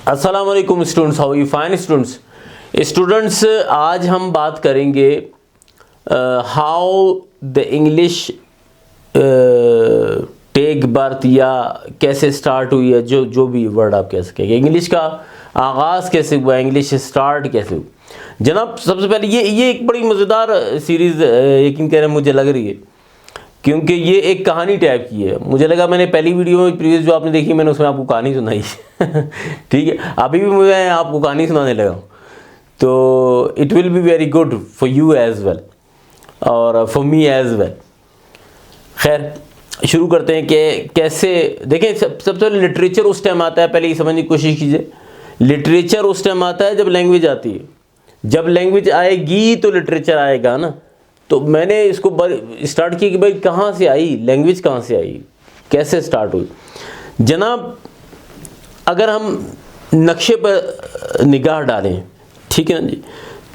अस्सलाम वालेकुम students, how you fine students. आज हम बात करेंगे how the English take birth या कैसे स्टार्ट हुई है, जो भी वर्ड आप कह सकेंगे। इंग्लिश का आगाज़ कैसे हुआ, इंग्लिश स्टार्ट कैसे हुआ। जनाब सबसे पहले ये एक बड़ी मज़ेदार सीरीज़ यकीन करें मुझे लग रही है, क्योंकि ये एक कहानी टाइप की है। मुझे लगा मैंने पहली वीडियो में प्रीवियस जो आपने देखी मैंने उसमें आपको कहानी सुनाई ठीक है, अभी भी मैं आपको कहानी सुनाने लगा हूँ, तो it will be very good for you as well और फॉर मी एज़ वेल। खैर शुरू करते हैं कि कैसे देखें। सबसे पहले लिटरेचर उस टाइम आता है, पहले ये समझने की कोशिश कीजिए। लिटरेचर उस टाइम आता है जब लैंग्वेज आती है। जब लैंग्वेज आएगी तो लिटरेचर आएगा ना। तो मैंने इसको स्टार्ट किया कि भाई कहाँ से आई लैंग्वेज, कहाँ से आई, कैसे स्टार्ट हुई। जनाब अगर हम नक्शे पर निगाह डालें, ठीक है ना जी,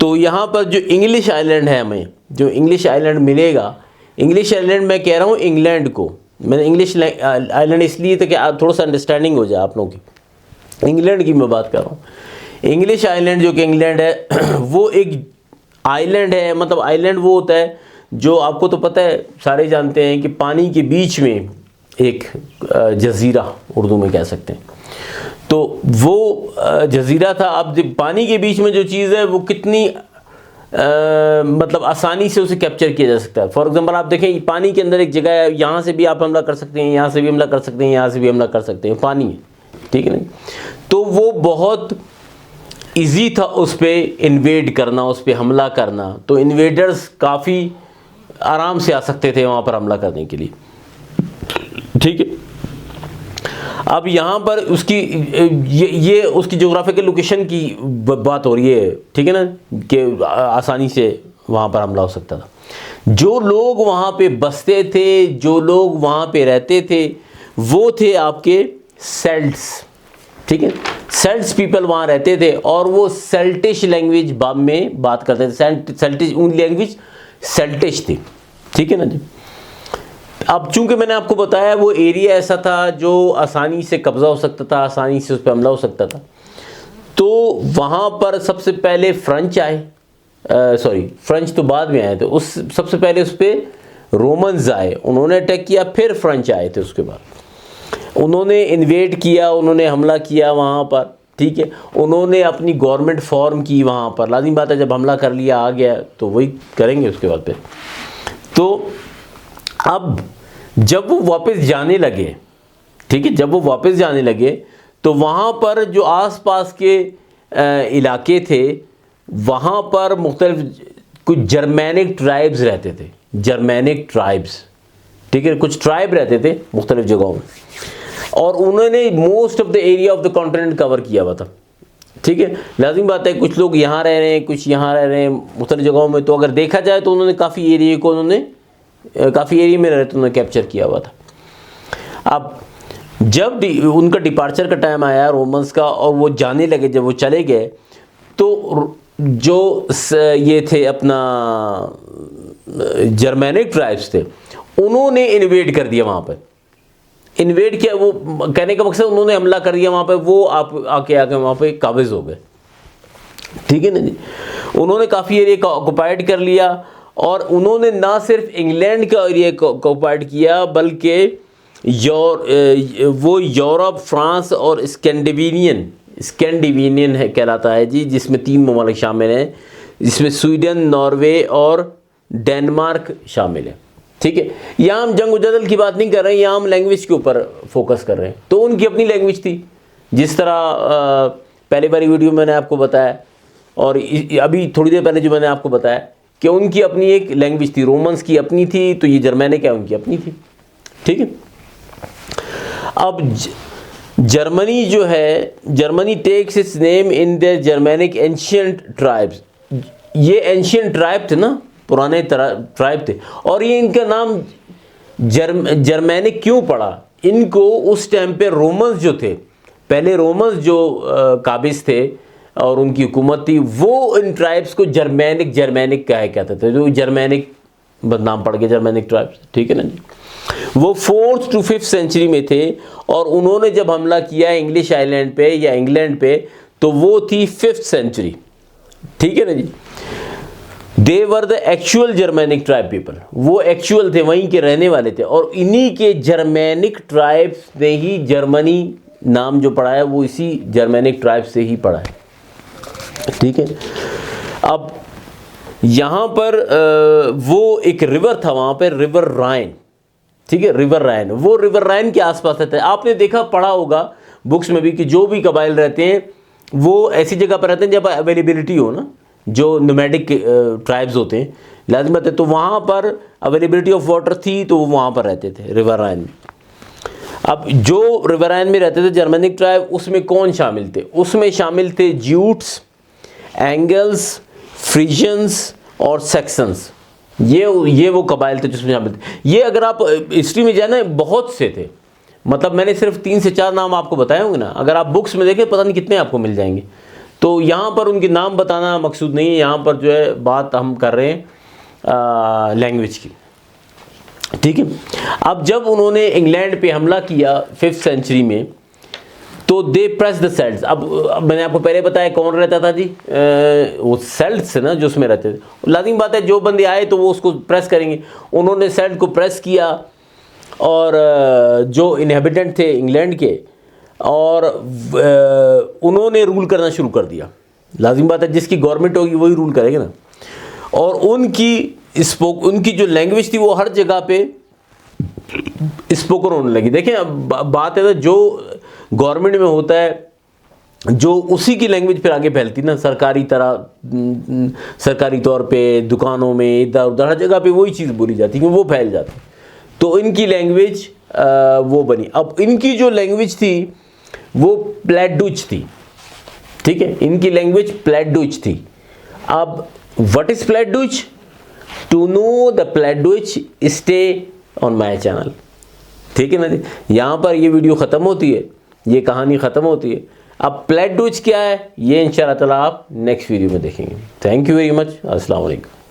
तो यहाँ पर जो इंग्लिश आइलैंड है, हमें जो इंग्लिश आइलैंड मिलेगा, इंग्लिश आइलैंड मैं कह रहा हूँ इंग्लैंड को। मैंने इंग्लिश आइलैंड इसलिए तो कि थोड़ा सा अंडरस्टैंडिंग हो जाए आप लोगों की। इंग्लैंड की मैं बात कर रहा हूँ। इंग्लिश आइलैंड जो कि इंग्लैंड है वो एक आइलैंड है। मतलब आइलैंड वो होता है जो आपको तो पता है, सारे जानते हैं कि पानी के बीच में एक जजीरा उर्दू में कह सकते हैं। तो वो जजीरा था। अब पानी के बीच में जो चीज़ है वो कितनी मतलब आसानी से उसे कैप्चर किया जा सकता है। फॉर एग्जांपल आप देखें पानी के अंदर एक जगह है, यहाँ से भी आप हमला कर सकते हैं, यहाँ से भी हमला कर सकते हैं, यहाँ से भी हमला कर सकते हैं, पानी है, ठीक है ना। तो वो बहुत ईजी था उस पर इन्वेड करना, उस पर हमला करना। तो इन्वेडर्स काफ़ी आराम से आ सकते थे वहाँ पर हमला करने के लिए, ठीक है। अब यहाँ पर उसकी ये उसकी जोग्राफिकल लोकेशन की बात हो रही है, ठीक है ना, कि आसानी से वहाँ पर हमला हो सकता था। जो लोग वहाँ पे बसते थे, जो लोग वहाँ पे रहते थे, वो थे आपके सेल्ट्स, ठीक है। सेल्ट्स पीपल वहाँ रहते थे और वो सेल्टिश लैंग्वेज में बात करते थे। सेल्टिश उन लैंग्वेज सेल्टिश थी, ठीक है ना जी। अब चूंकि मैंने आपको बताया वो एरिया ऐसा था जो आसानी से कब्जा हो सकता था, आसानी से उस पर हमला हो सकता था। तो वहाँ पर सबसे पहले फ्रेंच आए, सॉरी फ्रेंच तो बाद में आए थे। उस सबसे पहले उस पर रोमन्स आए, उन्होंने अटैक किया, फिर फ्रेंच आए थे। उसके बाद उन्होंने इन्वेड किया, उन्होंने हमला किया वहाँ पर, ठीक है। उन्होंने अपनी गवर्नमेंट फॉर्म की वहाँ पर। लाजिम बात है जब हमला कर लिया आ गया तो वही करेंगे उसके बाद फिर। तो अब जब वो वापस जाने लगे, ठीक है, जब वो वापस जाने लगे तो वहाँ पर जो आसपास के इलाके थे वहाँ पर मुख्तलिफ कुछ जर्मैनिक ट्राइब्स रहते थे। जर्मैनिक ट्राइब्स, ठीक है, कुछ ट्राइब रहते थे मुख्तलिफ जगहों में, और उन्होंने most of the area of the continent cover किया हुआ था, ठीक है। लाजिम बात है कुछ लोग यहाँ रह रहे हैं, कुछ यहाँ रह रहे हैं मुख्तलिफ जगहों में। तो अगर देखा जाए तो उन्होंने काफ़ी एरिया को काफ़ी एरिया में रहते उन्होंने कैप्चर किया हुआ था। अब जब उनका डिपार्चर का टाइम आया रोमन्स का और वो जाने लगे, जब वो चले गए तो जो ये थे अपना जर्मैनिक ट्राइब्स थे, उन्होंने इन्वेड कर दिया वहाँ पर। इन्वेड किया, वो कहने का मकसद उन्होंने हमला कर दिया वहाँ पर। वो आके वहाँ पे काबिज हो गए, ठीक है ना जी। उन्होंने काफ़ी एरिया को ऑक्युपाइड कर लिया और उन्होंने ना सिर्फ इंग्लैंड का एरिया को ऑक्युपाइड किया बल्कि वो यूरोप, फ्रांस और स्कैंडिनेवियन है कहलाता है जी, जिसमें 3 ममालिक शामिल हैं, जिसमें स्वीडन, नॉर्वे और डेनमार्क शामिल है, ठीक है। यहाँ हम जंग जदल की बात नहीं कर रहे हैं, यहाँ हम लैंग्वेज के ऊपर फोकस कर रहे हैं। तो उनकी अपनी लैंग्वेज थी, जिस तरह पहले वाली वीडियो मैंने आपको बताया और अभी थोड़ी देर पहले जो मैंने आपको बताया कि उनकी अपनी एक लैंग्वेज थी। रोमन्स की अपनी थी, तो ये जर्मैनिक है उनकी अपनी थी, ठीक है। अब जर्मनी जो है, Germany takes its name in the Germanic ancient tribes. ये एंशिएंट ट्राइब थे ना, पुराने ट्राइब थे। और ये इनका नाम जर्मैनिक क्यों पड़ा, इनको उस टाइम पे रोमन्स जो थे, पहले रोमन्स जो काबिज थे और उनकी हुकूमत थी, वो इन ट्राइब्स को जर्मैनिक कहा कहते थे। जो जर्मैनिक बदनाम पड़ गया, जर्मैनिक ट्राइब्स, ठीक है ना जी। वो 4th to 5th सेंचुरी में थे और उन्होंने जब हमला किया इंग्लिश आइलैंड पे या इंग्लैंड पे तो वो थी 5th सेंचुरी, ठीक है ना जी। They were the actual Germanic tribe people, वो एक्चुअल थे, वहीं के रहने वाले थे, और इन्हीं के जर्मैनिक ट्राइब्स ने ही जर्मनी नाम जो पड़ा है वो इसी जर्मैनिक ट्राइब से ही पड़ा है, ठीक है। अब यहाँ पर वो एक रिवर था वहाँ पे, रिवर राइन, ठीक है, रिवर राइन, वो रिवर राइन के आसपास रहता है। आपने देखा पढ़ा होगा बुक्स में भी कि जो भी कबाइल रहते हैं वो ऐसी जगह पर रहते हैं जब अवेलेबिलिटी हो ना, जो नोमैडिक ट्राइब्स होते हैं लाजिम बात है, तो वहाँ पर अवेलेबिलिटी ऑफ वाटर थी तो वो वहाँ पर रहते थे रिवर राइन में। अब जो रिवर राइन में रहते थे जर्मनिक ट्राइब, उसमें कौन शामिल थे? उसमें शामिल थे ज्यूट्स, एंगल्स, फ्रीजियंस और सेक्सन्स। ये वो कबाइल थे जिसमें शामिल थे। ये अगर आप हिस्ट्री में जाना बहुत से थे, मतलब मैंने सिर्फ 3 से 4 नाम आपको बताए होंगे ना, अगर आप बुक्स में देखें पता नहीं कितने आपको मिल जाएंगे। तो यहाँ पर उनके नाम बताना मकसूद नहीं है, यहाँ पर जो है बात हम कर रहे हैं लैंग्वेज की, ठीक है। अब जब उन्होंने इंग्लैंड पे हमला किया 5th सेंचुरी में तो दे प्रेस द सेल्ट्स। अब मैंने आपको पहले बताया कौन रहता था जी, वो सेल्ट्स ना जो उसमें रहते थे। लाजिम बात है जो बंदे आए तो वो उसको प्रेस करेंगे, उन्होंने सेल्ट को प्रेस किया और जो इनहेबिटेंट थे इंग्लैंड के, और उन्होंने रूल करना शुरू कर दिया। लाजिम बात है जिसकी गवर्नमेंट होगी वही रूल करेगा ना। और उनकी जो लैंग्वेज थी वो हर जगह पे स्पोकन होने लगी। देखें अब बात है ना, जो गवर्नमेंट में होता है जो उसी की लैंग्वेज फिर आगे फैलती ना, सरकारी तौर पे दुकानों में इधर उधर हर जगह पे वही चीज़ बोली जाती है, वो फैल जाती। तो इनकी लैंग्वेज वो बनी। अब इनकी जो लैंग्वेज थी वो प्लेडुच थी, ठीक है, इनकी लैंग्वेज प्लेडुच थी। अब what is Plautdietsch? To know the Plautdietsch stay on my channel, ठीक है ना जी। यहाँ पर ये वीडियो ख़त्म होती है, ये कहानी ख़त्म होती है। अब प्लेडुच क्या है ये इंशाअल्लाह ताला आप नेक्स्ट वीडियो में देखेंगे। Thank you very much. अस्सलाम वालेकुम।